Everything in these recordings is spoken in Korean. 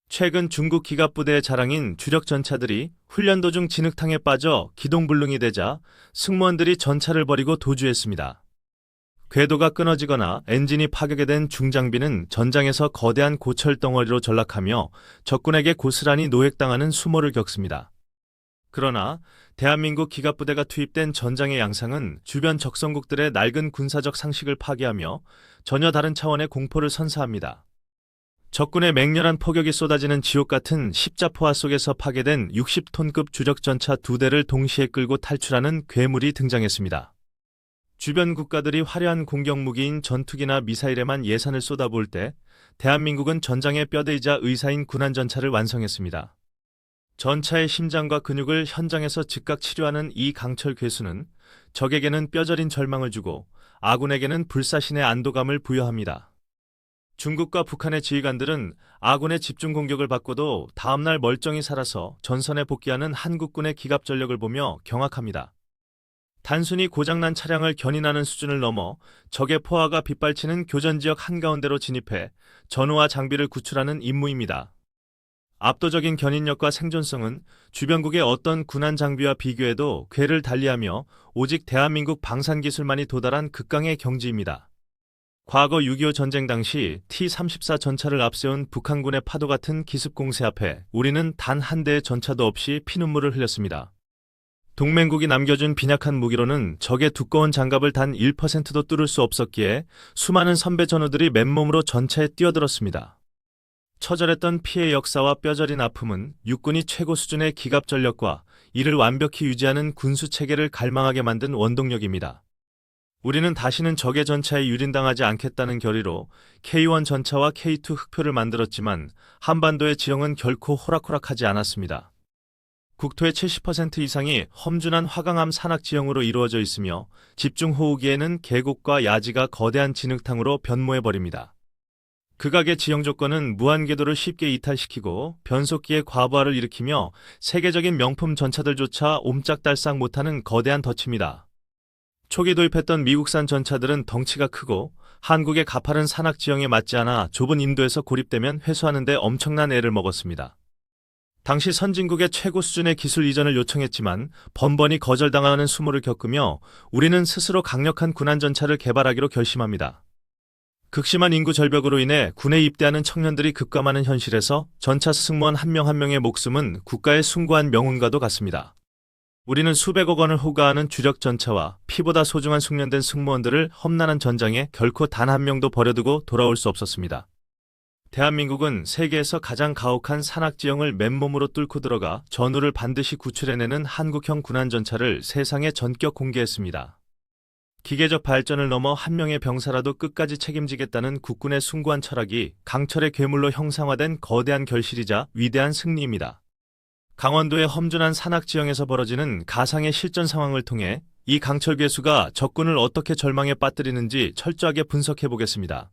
최근 중국 기갑부대의 자랑인 주력 전차들이 훈련 도중 진흙탕에 빠져 기동불능이 되자 승무원들이 전차를 버리고 도주했습니다. 궤도가 끊어지거나 엔진이 파괴가 된 중장비는 전장에서 거대한 고철 덩어리로 전락하며 적군에게 고스란히 노획당하는 수모를 겪습니다. 그러나 대한민국 기갑부대가 투입된 전장의 양상은 주변 적성국들의 낡은 군사적 상식을 파괴하며 전혀 다른 차원의 공포를 선사합니다. 적군의 맹렬한 포격이 쏟아지는 지옥 같은 십자포화 속에서 파괴된 60톤급 주력전차 2대를 동시에 끌고 탈출하는 괴물이 등장했습니다. 주변 국가들이 화려한 공격 무기인 전투기나 미사일에만 예산을 쏟아부을 때 대한민국은 전장의 뼈대이자 의사인 군안전차를 완성했습니다. 전차의 심장과 근육을 현장에서 즉각 치료하는 이 강철 괴수는 적에게는 뼈저린 절망을 주고 아군에게는 불사신의 안도감을 부여합니다. 중국과 북한의 지휘관들은 아군의 집중 공격을 받고도 다음날 멀쩡히 살아서 전선에 복귀하는 한국군의 기갑 전력을 보며 경악합니다. 단순히 고장난 차량을 견인하는 수준을 넘어 적의 포화가 빗발치는 교전지역 한가운데로 진입해 전우와 장비를 구출하는 임무입니다. 압도적인 견인력과 생존성은 주변국의 어떤 군안 장비와 비교해도 궤를 달리하며 오직 대한민국 방산기술만이 도달한 극강의 경지입니다. 과거 6.25 전쟁 당시 T-34 전차를 앞세운 북한군의 파도 같은 기습 공세 앞에 우리는 단 한 대의 전차도 없이 피눈물을 흘렸습니다. 동맹국이 남겨준 빈약한 무기로는 적의 두꺼운 장갑을 단 1%도 뚫을 수 없었기에 수많은 선배 전우들이 맨몸으로 전차에 뛰어들었습니다. 처절했던 피해 역사와 뼈저린 아픔은 육군이 최고 수준의 기갑 전력과 이를 완벽히 유지하는 군수 체계를 갈망하게 만든 원동력입니다. 우리는 다시는 적의 전차에 유린당하지 않겠다는 결의로 K1 전차와 K2 흑표를 만들었지만 한반도의 지형은 결코 호락호락하지 않았습니다. 국토의 70% 이상이 험준한 화강암 산악 지형으로 이루어져 있으며 집중 호우기에는 계곡과 야지가 거대한 진흙탕으로 변모해버립니다. 극악의 지형 조건은 무한궤도를 쉽게 이탈시키고 변속기의 과부하를 일으키며 세계적인 명품 전차들조차 옴짝달싹 못하는 거대한 덫입니다. 초기 도입했던 미국산 전차들은 덩치가 크고 한국의 가파른 산악 지형에 맞지 않아 좁은 인도에서 고립되면 회수하는 데 엄청난 애를 먹었습니다. 당시 선진국의 최고 수준의 기술 이전을 요청했지만 번번이 거절당하는 수모를 겪으며 우리는 스스로 강력한 군안전차를 개발하기로 결심합니다. 극심한 인구 절벽으로 인해 군에 입대하는 청년들이 급감하는 현실에서 전차 승무원 한 명 한 명의 목숨은 국가의 숭고한 명운과도 같습니다. 우리는 수백억 원을 호가하는 주력 전차와 피보다 소중한 숙련된 승무원들을 험난한 전장에 결코 단 한 명도 버려두고 돌아올 수 없었습니다. 대한민국은 세계에서 가장 가혹한 산악지형을 맨몸으로 뚫고 들어가 전우를 반드시 구출해내는 한국형 군안전차를 세상에 전격 공개했습니다. 기계적 발전을 넘어 한 명의 병사라도 끝까지 책임지겠다는 국군의 숭고한 철학이 강철의 괴물로 형상화된 거대한 결실이자 위대한 승리입니다. 강원도의 험준한 산악지형에서 벌어지는 가상의 실전 상황을 통해 이 강철 괴수가 적군을 어떻게 절망에 빠뜨리는지 철저하게 분석해 보겠습니다.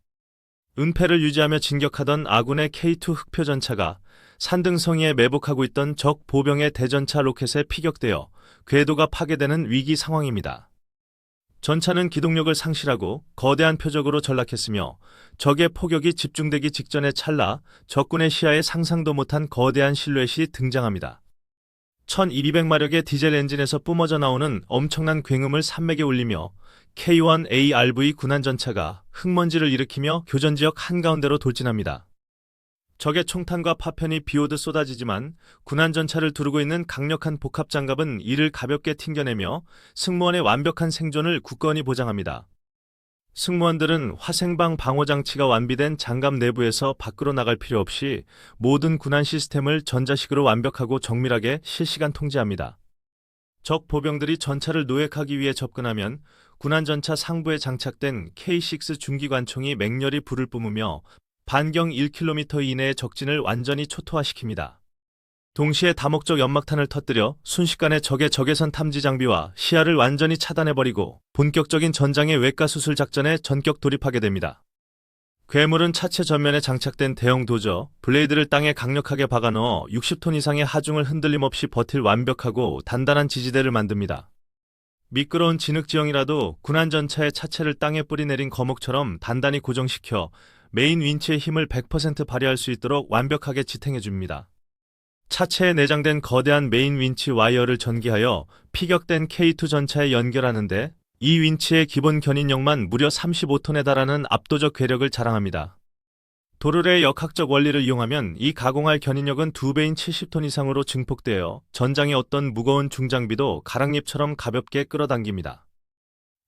은폐를 유지하며 진격하던 아군의 K2 흑표 전차가 산등성이에 매복하고 있던 적 보병의 대전차 로켓에 피격되어 궤도가 파괴되는 위기 상황입니다. 전차는 기동력을 상실하고 거대한 표적으로 전락했으며 적의 포격이 집중되기 직전의 찰나 적군의 시야에 상상도 못한 거대한 실루엣이 등장합니다. 1200마력의 디젤 엔진에서 뿜어져 나오는 엄청난 굉음을 산맥에 울리며 K1ARV 군안전차가 흙먼지를 일으키며 교전지역 한가운데로 돌진합니다. 적의 총탄과 파편이 비오듯 쏟아지지만 군안전차를 두르고 있는 강력한 복합장갑은 이를 가볍게 튕겨내며 승무원의 완벽한 생존을 굳건히 보장합니다. 승무원들은 화생방 방호장치가 완비된 장갑 내부에서 밖으로 나갈 필요 없이 모든 군안 시스템을 전자식으로 완벽하고 정밀하게 실시간 통제합니다. 적 보병들이 전차를 노획하기 위해 접근하면 군안전차 상부에 장착된 K6 중기관총이 맹렬히 불을 뿜으며 반경 1km 이내의 적진을 완전히 초토화시킵니다. 동시에 다목적 연막탄을 터뜨려 순식간에 적의 적외선 탐지 장비와 시야를 완전히 차단해버리고 본격적인 전장의 외과수술 작전에 전격 돌입하게 됩니다. 괴물은 차체 전면에 장착된 대형 도저, 블레이드를 땅에 강력하게 박아넣어 60톤 이상의 하중을 흔들림 없이 버틸 완벽하고 단단한 지지대를 만듭니다. 미끄러운 진흙지형이라도 군안전차의 차체를 땅에 뿌리내린 거목처럼 단단히 고정시켜 메인 윈치의 힘을 100% 발휘할 수 있도록 완벽하게 지탱해 줍니다. 차체에 내장된 거대한 메인 윈치 와이어를 전기하여 피격된 K2 전차에 연결하는데 이 윈치의 기본 견인력만 무려 35톤에 달하는 압도적 괴력을 자랑합니다. 도르래의 역학적 원리를 이용하면 이 가공할 견인력은 2배인 70톤 이상으로 증폭되어 전장의 어떤 무거운 중장비도 가랑잎처럼 가볍게 끌어당깁니다.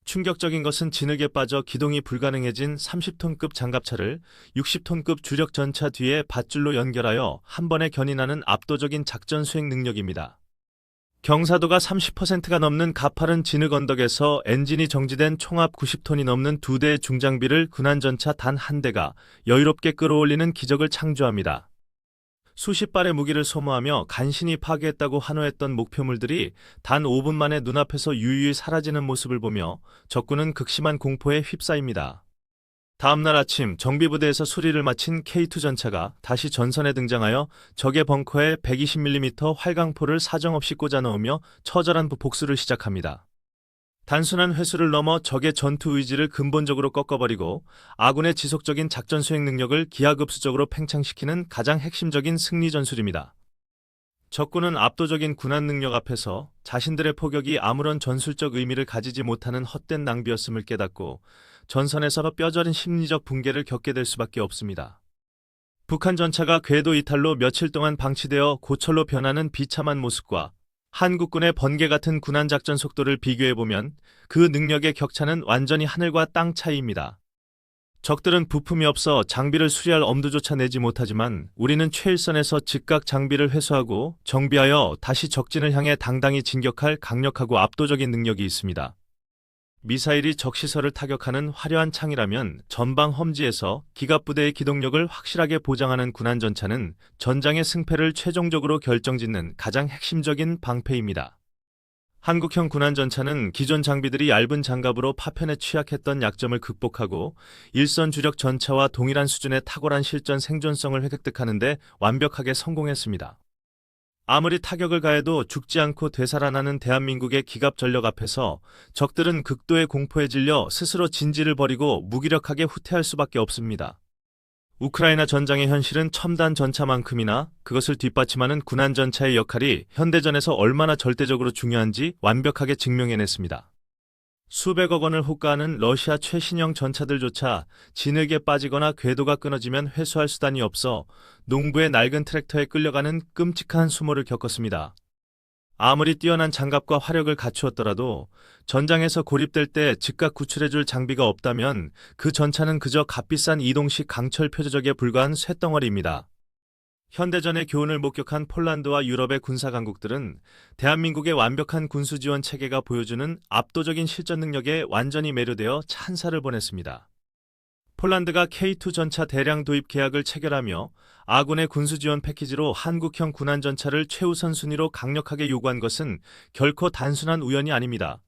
충격적인 것은 진흙에 빠져 기동이 불가능해진 30톤급 장갑차를 60톤급 주력 전차 뒤에 밧줄로 연결하여 한 번에 견인하는 압도적인 작전 수행 능력입니다. 경사도가 30%가 넘는 가파른 진흙 언덕에서 엔진이 정지된 총합 90톤이 넘는 2대의 중장비를 군한 전차 단 한 대가 여유롭게 끌어올리는 기적을 창조합니다. 수십 발의 무기를 소모하며 간신히 파괴했다고 환호했던 목표물들이 단 5분 만에 눈앞에서 유유히 사라지는 모습을 보며 적군은 극심한 공포에 휩싸입니다. 다음날 아침 정비부대에서 수리를 마친 K2 전차가 다시 전선에 등장하여 적의 벙커에 120mm 활강포를 사정없이 꽂아 넣으며 처절한 복수를 시작합니다. 단순한 회수를 넘어 적의 전투 의지를 근본적으로 꺾어버리고 아군의 지속적인 작전 수행 능력을 기하급수적으로 팽창시키는 가장 핵심적인 승리 전술입니다. 적군은 압도적인 군한 능력 앞에서 자신들의 포격이 아무런 전술적 의미를 가지지 못하는 헛된 낭비였음을 깨닫고 전선에서 뼈저린 심리적 붕괴를 겪게 될 수밖에 없습니다. 북한 전차가 궤도 이탈로 며칠 동안 방치되어 고철로 변하는 비참한 모습과 한국군의 번개 같은 군한 작전 속도를 비교해보면 그 능력의 격차는 완전히 하늘과 땅 차이입니다. 적들은 부품이 없어 장비를 수리할 엄두조차 내지 못하지만 우리는 최일선에서 즉각 장비를 회수하고 정비하여 다시 적진을 향해 당당히 진격할 강력하고 압도적인 능력이 있습니다. 미사일이 적시설을 타격하는 화려한 창이라면 전방 험지에서 기갑부대의 기동력을 확실하게 보장하는 군한 전차는 전장의 승패를 최종적으로 결정짓는 가장 핵심적인 방패입니다. 한국형 군한 전차는 기존 장비들이 얇은 장갑으로 파편에 취약했던 약점을 극복하고 일선 주력 전차와 동일한 수준의 탁월한 실전 생존성을 획득하는 데 완벽하게 성공했습니다. 아무리 타격을 가해도 죽지 않고 되살아나는 대한민국의 기갑 전력 앞에서 적들은 극도의 공포에 질려 스스로 진지를 버리고 무기력하게 후퇴할 수밖에 없습니다. 우크라이나 전장의 현실은 첨단 전차만큼이나 그것을 뒷받침하는 군한 전차의 역할이 현대전에서 얼마나 절대적으로 중요한지 완벽하게 증명해냈습니다. 수백억 원을 호가하는 러시아 최신형 전차들조차 진흙에 빠지거나 궤도가 끊어지면 회수할 수단이 없어 농부의 낡은 트랙터에 끌려가는 끔찍한 수모를 겪었습니다. 아무리 뛰어난 장갑과 화력을 갖추었더라도 전장에서 고립될 때 즉각 구출해줄 장비가 없다면 그 전차는 그저 값비싼 이동식 강철 표적에 불과한 쇳덩어리입니다. 현대전의 교훈을 목격한 폴란드와 유럽의 군사강국들은 대한민국의 완벽한 군수지원 체계가 보여주는 압도적인 실전 능력에 완전히 매료되어 찬사를 보냈습니다. 폴란드가 K2 전차 대량 도입 계약을 체결하며 아군의 군수지원 패키지로 한국형 군한 전차를 최우선 순위로 강력하게 요구한 것은 결코 단순한 우연이 아닙니다.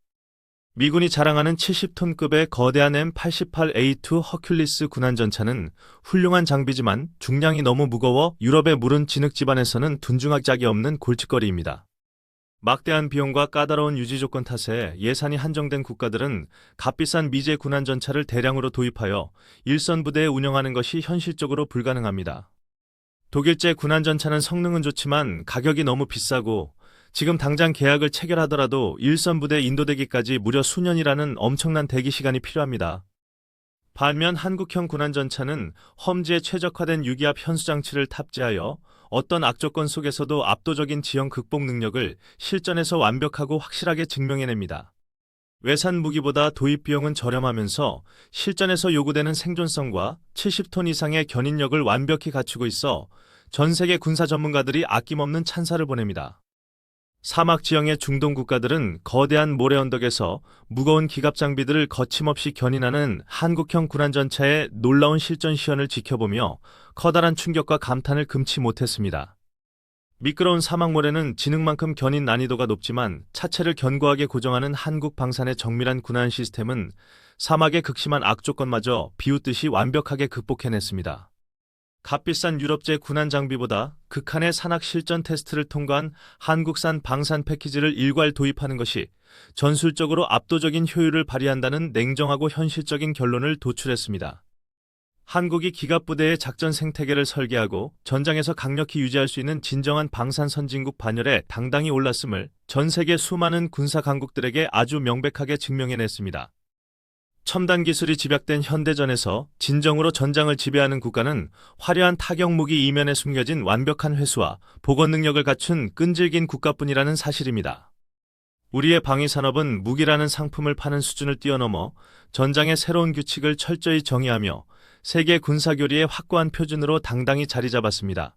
미군이 자랑하는 70톤급의 거대한 M88A2 허큘리스 군한 전차는 훌륭한 장비지만 중량이 너무 무거워 유럽의 무른 진흙 지반에서는 둔중할 짝이 없는 골칫거리입니다. 막대한 비용과 까다로운 유지 조건 탓에 예산이 한정된 국가들은 값비싼 미제 군한 전차를 대량으로 도입하여 일선 부대에 운영하는 것이 현실적으로 불가능합니다. 독일제 군한 전차는 성능은 좋지만 가격이 너무 비싸고 지금 당장 계약을 체결하더라도 일선 부대 인도되기까지 무려 수년이라는 엄청난 대기 시간이 필요합니다. 반면 한국형 군한 전차는 험지에 최적화된 유기압 현수장치를 탑재하여 어떤 악조건 속에서도 압도적인 지형 극복 능력을 실전에서 완벽하고 확실하게 증명해냅니다. 외산 무기보다 도입 비용은 저렴하면서 실전에서 요구되는 생존성과 70톤 이상의 견인력을 완벽히 갖추고 있어 전 세계 군사 전문가들이 아낌없는 찬사를 보냅니다. 사막 지형의 중동 국가들은 거대한 모래 언덕에서 무거운 기갑 장비들을 거침없이 견인하는 한국형 군한 전차의 놀라운 실전 시연을 지켜보며 커다란 충격과 감탄을 금치 못했습니다. 미끄러운 사막 모래는 진흙만큼 견인 난이도가 높지만 차체를 견고하게 고정하는 한국 방산의 정밀한 군한 시스템은 사막의 극심한 악조건마저 비웃듯이 완벽하게 극복해냈습니다. 값비싼 유럽제 군한 장비보다 극한의 산악 실전 테스트를 통과한 한국산 방산 패키지를 일괄 도입하는 것이 전술적으로 압도적인 효율을 발휘한다는 냉정하고 현실적인 결론을 도출했습니다. 한국이 기갑부대의 작전 생태계를 설계하고 전장에서 강력히 유지할 수 있는 진정한 방산 선진국 반열에 당당히 올랐음을 전 세계 수많은 군사 강국들에게 아주 명백하게 증명해냈습니다. 첨단 기술이 집약된 현대전에서 진정으로 전장을 지배하는 국가는 화려한 타격 무기 이면에 숨겨진 완벽한 회수와 보건 능력을 갖춘 끈질긴 국가뿐이라는 사실입니다. 우리의 방위산업은 무기라는 상품을 파는 수준을 뛰어넘어 전장의 새로운 규칙을 철저히 정의하며 세계 군사교리의 확고한 표준으로 당당히 자리 잡았습니다.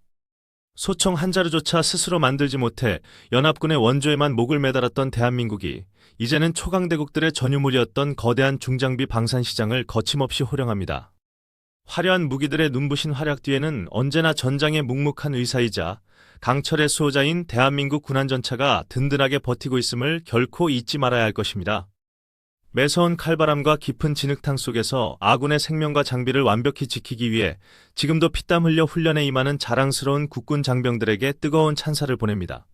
소총 한 자루조차 스스로 만들지 못해 연합군의 원조에만 목을 매달았던 대한민국이 이제는 초강대국들의 전유물이었던 거대한 중장비 방산 시장을 거침없이 호령합니다. 화려한 무기들의 눈부신 활약 뒤에는 언제나 전장의 묵묵한 의사이자 강철의 수호자인 대한민국 군안전차가 든든하게 버티고 있음을 결코 잊지 말아야 할 것입니다. 매서운 칼바람과 깊은 진흙탕 속에서 아군의 생명과 장비를 완벽히 지키기 위해 지금도 피땀 흘려 훈련에 임하는 자랑스러운 국군 장병들에게 뜨거운 찬사를 보냅니다.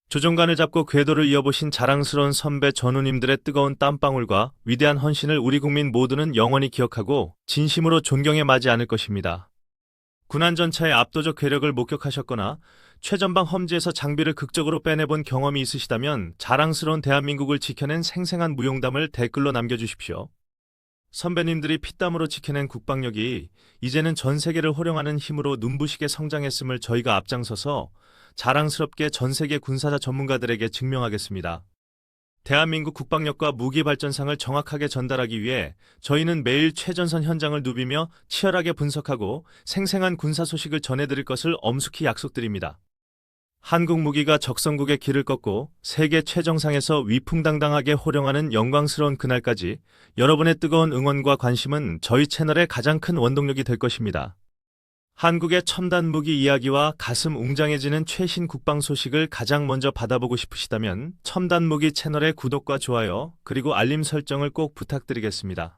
조종관을 잡고 궤도를 이어보신 자랑스러운 선배 전우님들의 뜨거운 땀방울과 위대한 헌신을 우리 국민 모두는 영원히 기억하고 진심으로 존경해 마지 않을 것입니다. 군안전차의 압도적 괴력을 목격하셨거나 최전방 험지에서 장비를 극적으로 빼내본 경험이 있으시다면 자랑스러운 대한민국을 지켜낸 생생한 무용담을 댓글로 남겨주십시오. 선배님들이 피땀으로 지켜낸 국방력이 이제는 전 세계를 호령하는 힘으로 눈부시게 성장했음을 저희가 앞장서서 자랑스럽게 전 세계 군사자 전문가들에게 증명하겠습니다. 대한민국 국방력과 무기 발전상을 정확하게 전달하기 위해 저희는 매일 최전선 현장을 누비며 치열하게 분석하고 생생한 군사 소식을 전해드릴 것을 엄숙히 약속드립니다. 한국 무기가 적성국의 길을 걷고 세계 최정상에서 위풍당당하게 호령하는 영광스러운 그날까지 여러분의 뜨거운 응원과 관심은 저희 채널의 가장 큰 원동력이 될 것입니다. 한국의 첨단 무기 이야기와 가슴 웅장해지는 최신 국방 소식을 가장 먼저 받아보고 싶으시다면 첨단 무기 채널의 구독과 좋아요 그리고 알림 설정을 꼭 부탁드리겠습니다.